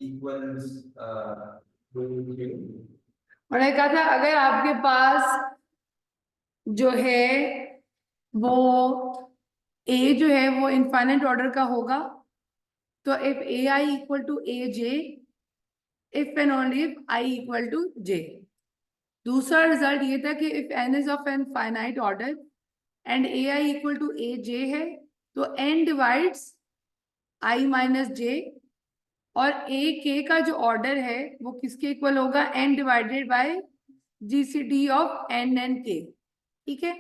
Equals मैंने कहा था अगर आपके पास जो है वो ए जो है वो इनफाइनाइट ऑर्डर का होगा, तो if a i equal to a j, if and only if i equal to j. दूसरा रिजल्ट ये था कि if n is of n finite order and a i equal to a j है, तो n divides i minus j, और a के का जो ऑर्डर है वो किसके इक्वल होगा, n divided by GCD of n n के। ठीक है,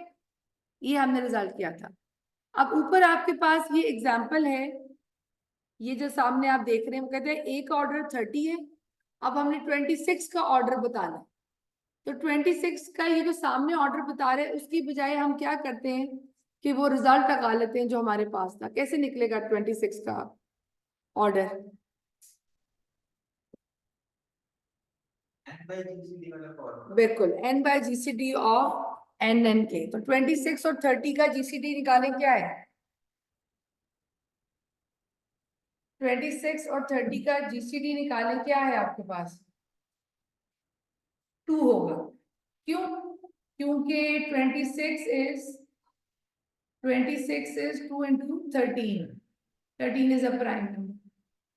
ये हमने रिजल्ट किया था। अब ऊपर आपके पास ये एग्जाम्पल है, ये जो सामने आप देख रहे हैं, वो कहते हैं ए का ऑर्डर 30 है, अब हमने 26 का ऑर्डर बताना है। तो 26 का ये जो सामने ऑर्डर बता रहे हैं, उसकी बजाय हम क्या करते हैं कि वो रिजल्ट लगा लेते हैं जो हमारे पास था। कैसे निकलेगा 26 का ऑर्डर? बिल्कुल n by GCD of n n के। तो 26 और 30 का जीसीडी निकालें, क्या है 26 और 30 का जीसीडी निकालें, क्या है आपके पास 2 होगा। क्यों? क्योंकि 26 is 2 into 13, 13 is a prime number,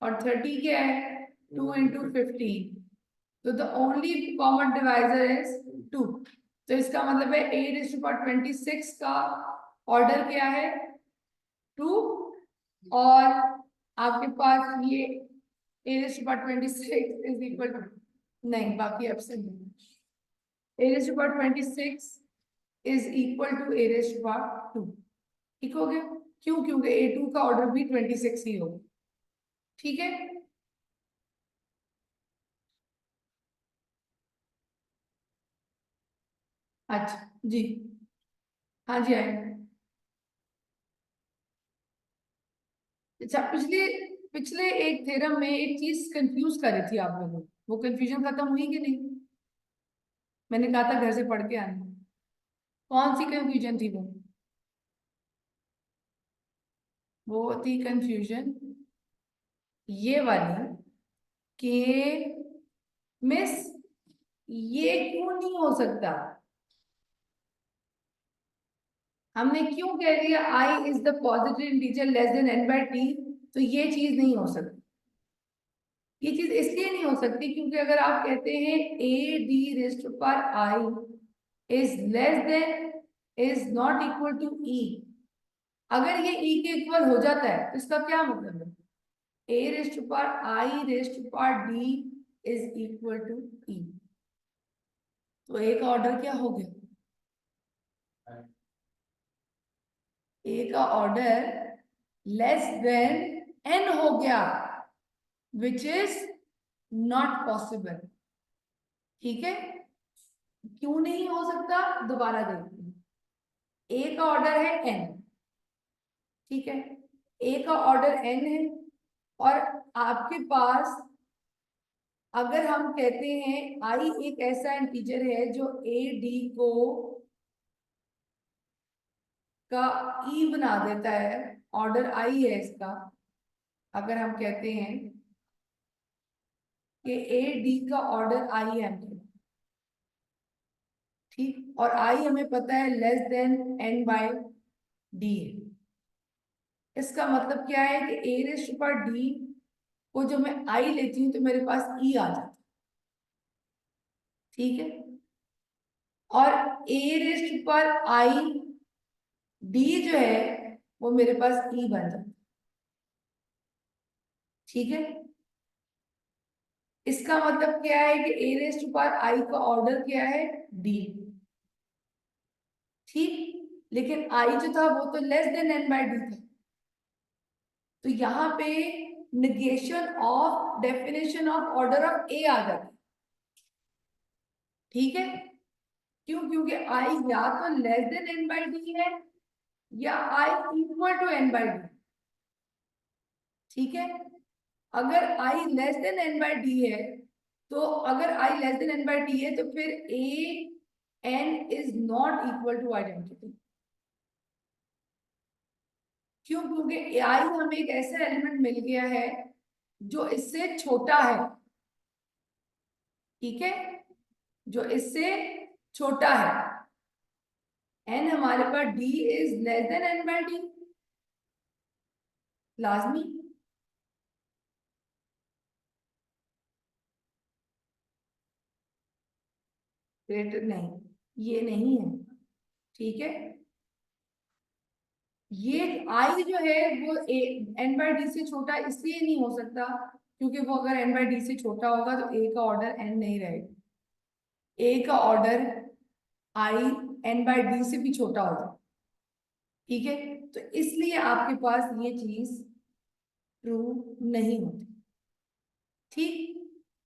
और 30 क्या है 2 इंटू 15, तो the only common divisor is 2। तो इसका मतलब है ए रेज़ टू पावर 26 का ऑर्डर क्या है 2, और आपके पास ये a raise to power 26 is equal to, नहीं बाकी एब्सेंट है, a raise to power 26 is equal to a raise to power 2। ठीक हो गया? क्यों? क्योंकि A2 का ऑर्डर भी 26 ही होगा। ठीक है, अच्छा जी, हाँ जी आए। अच्छा, पिछले पिछले एक थ्योरम में एक चीज कंफ्यूज कर रही थी आप लोगों को, वो कंफ्यूजन खत्म हुई कि नहीं? मैंने कहा था घर से पढ़ के आना। कौन सी कंफ्यूजन थी वो थी कंफ्यूजन ये वाली कि मिस ये क्यों नहीं हो सकता। हमने क्यों कह दिया i is the positive integer less than n by t, तो ये चीज नहीं हो सकती। ये चीज इसलिए नहीं हो सकती क्योंकि अगर आप कहते हैं a d raise to power i is less than, is not equal to e, अगर ये e के इक्वल हो जाता है तो इसका क्या मतलब है, a raise to power i raise to power d is equal to e। तो a का ऑर्डर क्या हो गया, a का ऑर्डर लेस देन n हो गया, विच इज नॉट पॉसिबल। ठीक है, क्यों नहीं हो सकता दोबारा देखते हैं। ए का ऑर्डर है n, ठीक है, ए का ऑर्डर n है, और आपके पास अगर हम कहते हैं i एक ऐसा इंटीजर है जो a d को का e बना देता है, ऑर्डर i है इसका, अगर हम कहते हैं कि a d का ऑर्डर i है, ठीक, और i हमें पता है less than n by d है। इसका मतलब क्या है कि a raise to power d को जो मैं i लेती हूँ तो मेरे पास e आ जाता है। ठीक है, और a raise to power i d जो है वो मेरे पास e बन जाता है। ठीक है, इसका मतलब क्या है कि a raise to power i का ऑर्डर क्या है d। ठीक, लेकिन i जो था वो तो less than n by d था, तो यहाँ पे negation of definition of order of a आ जाती। ठीक है, क्यों? क्योंकि आई या तो less than n by d है या i equal to n by d. ठीक है, अगर i less than n by d है, तो अगर i less than n by d है तो फिर a n is not equal to identity. क्यों? क्योंकि आई हमें एक ऐसा एलिमेंट मिल गया है जो इससे छोटा है, ठीक है, जो इससे छोटा है। एन हमारे पास d is less than n by d, लाजमी। ग्रेटर नहीं, ये नहीं है, ठीक है। ये आई जो है वो एन बाई डी से छोटा इसलिए नहीं हो सकता क्योंकि वो अगर एन बाई डी से छोटा होगा तो ए का ऑर्डर एन नहीं रहेगा, ए का order i n by d से भी छोटा होगा, ठीक है। तो इसलिए आपके पास ये चीज ट्रू नहीं होती, ठीक।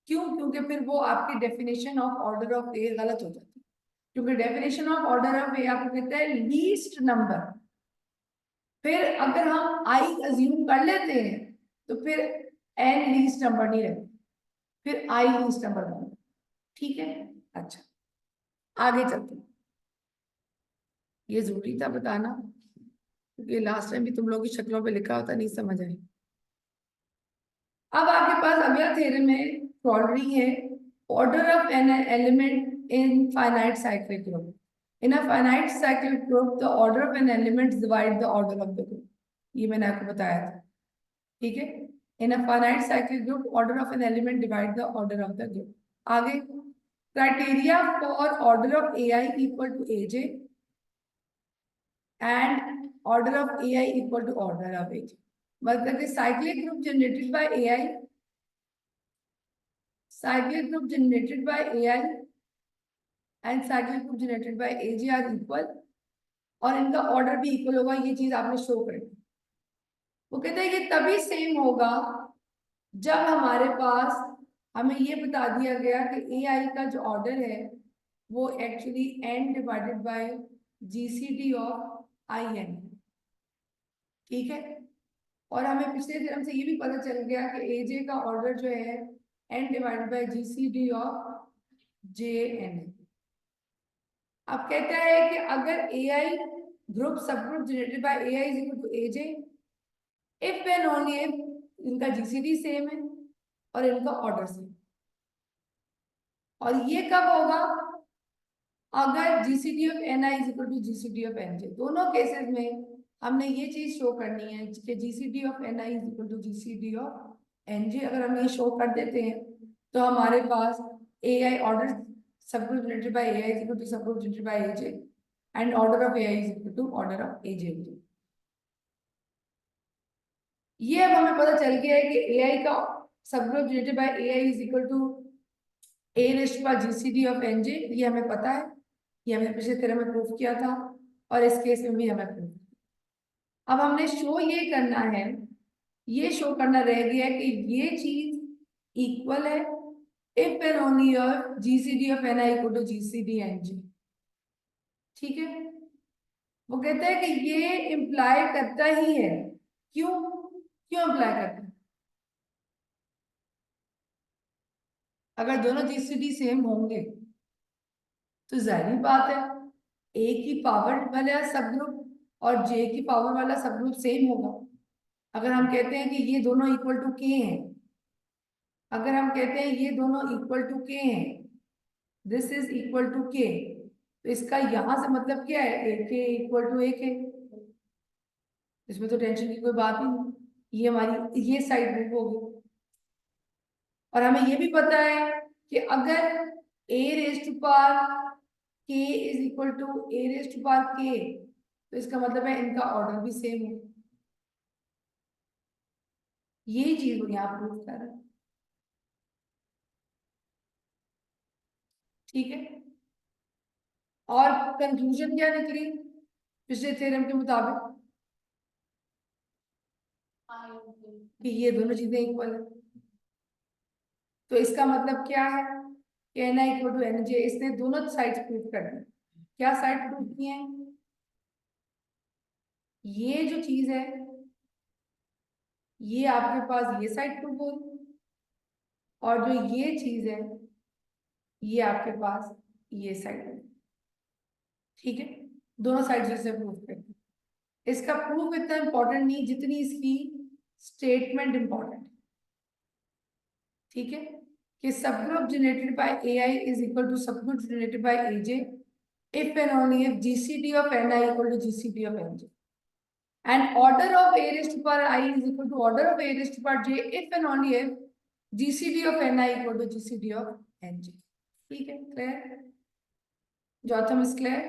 क्यों? क्योंकि फिर वो आपकी डेफिनेशन ऑफ ऑर्डर ऑफ ए गलत हो जाती है, क्योंकि डेफिनेशन ऑफ ऑर्डर ऑफ ए आपको कहता है लीस्ट नंबर। फिर अगर हम आई अज्यूम कर लेते हैं तो फिर एन लीस्ट नंबर नहीं रहता, फिर आई लीस्ट नंबर बनता, ठीक है। अच्छा, आगे चलते हैं। ये जरूरी था बताना क्योंकि लास्ट टाइम भी तुम लोगों की शक्लों पे लिखा होता नहीं समझ आए। अब आपके पास अगला थ्योरम है, क्रॉलरी है, order of an element in finite cyclic group. In a finite cyclic group the order of an element divide the order of the group. ये मैंने आपको बताया था, ठीक है। In a finite cyclic group order of an element divide the order of the group. आगे, criteria for order of a i equal to a j and order of a i equal to order of ए जे। मतलब कि cyclic group generated by a I, cyclic group generated by AI and cyclic group generated by AG are equal, और इनका order भी equal होगा, ये चीज आपने show कर दी। वो कहते हैं कि तभी सेम होगा जब हमारे पास हमें ये बता दिया गया कि AI का जो ऑर्डर है वो actually n divided by GCD of IN, ठीक है। और हमें पिछले थ्योरम से ये भी पता चल गया कि AJ का ऑर्डर जो है n divided by GCD of JN। अब कहता है कि अगर AI group sub group generated by AI is equal to AJ if and only if इनका GCD सेम है और इनका ऑर्डर सेम। और ये कब होगा? अगर GCD of NI is equal to GCD of NJ। दोनों केसेस में हमने ये चीज शो करनी है कि GCD of NI is equal to GCD of NJ। अगर हम ये शो कर देते हैं तो हमारे पास AI ऑर्डर सब group generated by AI is equal to सब group generated by AJ and order of AI is equal to order of AJ। ये अब हमें पता चल गया है कि AI का subgroup generated by AI is equal to A raised power GCD of NJ। ये हमें पता है, ये हमने पिछले थ्योरम में प्रूफ किया था और इस केस में भी हमें प्रूफ। अब हमने शो ये करना है, ये शो करना रह गया है कि ये चीज इक्वल है इफ एंड ओनली और GCD of NI equal to GCD NJ, ठीक है। वो कहता है कि ये इम्प्लाई करता ही है। क्यों? क्यों इम्प्लाई करता है? अगर दोनों GCD सेम होंगे तो जाहिर बात है ए की पावर वाला सब ग्रुप और जे की पावर वाला सब ग्रुप सेम होगा। अगर हम कहते हैं कि ये दोनों इक्वल टू के हैं, अगर हम कहते हैं ये दोनों इक्वल टू के हैं, दिस इज इक्वल टू के, तो इसका यहां से मतलब क्या है? ए के इक्वल टू ए के। इसमें तो टेंशन की कोई बात ही नहीं, ये हमारी ये साइड मूव होगी। और हमें ये भी पता है कि अगर a raise to power k is equal to a raise to power k, तो इसका मतलब है इनका ऑर्डर भी सेम है। ये चीज वो यहाँ प्रूव कर रहा है, ठीक है। और कंक्लूजन क्या निकली पिछले थ्योरम के मुताबिक? कि ये दोनों चीजें इक्वल है। तो इसका मतलब क्या है कि n i equal to n j. इसने दोनों साइड प्रूव कर दी। क्या साइड प्रूव की है? ये जो चीज है ये आपके पास ये साइड प्रूव हो रही, और जो ये चीज है ये आपके पास ये साइड है, ठीक है। दोनों साइड से प्रूव कर दी। इसका प्रूफ इतना इंपॉर्टेंट नहीं जितनी इसकी स्टेटमेंट इंपॉर्टेंट है, ठीक है, कि सब group generated by a i is equal to सब group generated by a j if and only if GCD of Ni equal to GCD of Nj. And order of A raised to power I is equal to order of A raised to power j if and only if GCD of Ni equal to GCD of Nj. ठीक है, clear? Gautam is clear?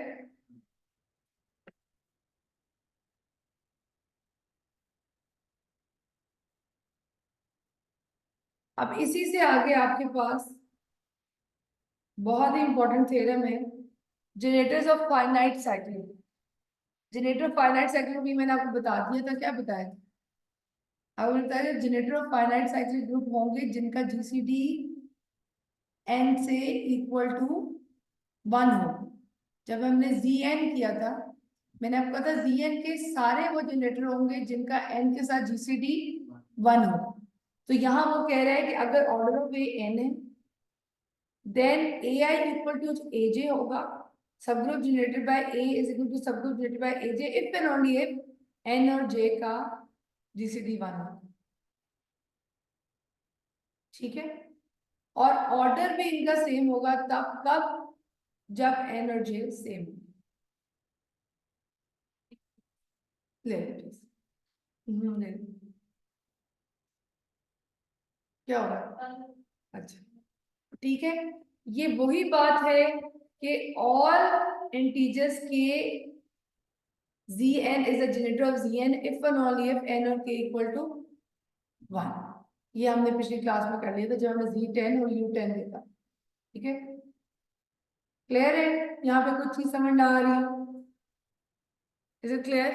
अब इसी से आगे आपके पास बहुत ही important theorem है, generators of finite cyclic. Generator finite cyclic भी मैंने आपको बता दिया था, क्या बताया था? आपको बताया generator off finite cyclic group होंगे जिनका जीसीडी एन से इक्वल टू 1 हो। जब हमने जी एन किया था, मैंने आपको कहा था जी एन के सारे वो जनरेटर होंगे जिनका एन के साथ जीसीडी 1 हो। तो यहाँ वो कह रहा है कि अगर ऑर्डर ऑफ ए एन है, then a i equal to a j होगा, सब group generated by a is equal to सब group generated by a j if and only if n और जे का जीसीडी 1 हो, ठीक है। और ऑर्डर भी इनका सेम होगा तब कब, जब एन और जे सेम। ले ले क्या होगा? अच्छा, ठीक है, ये वही बात है कि ऑल इंटीजर्स के zn is the generator of zn if and only if n और k equal to 1। ये हमने पिछली क्लास में कर लिया था जब हमने z10 और u10 देखा, ठीक है, क्लियर है? यहाँ पे कुछ चीज समझ ना आ रही है? Is it clear?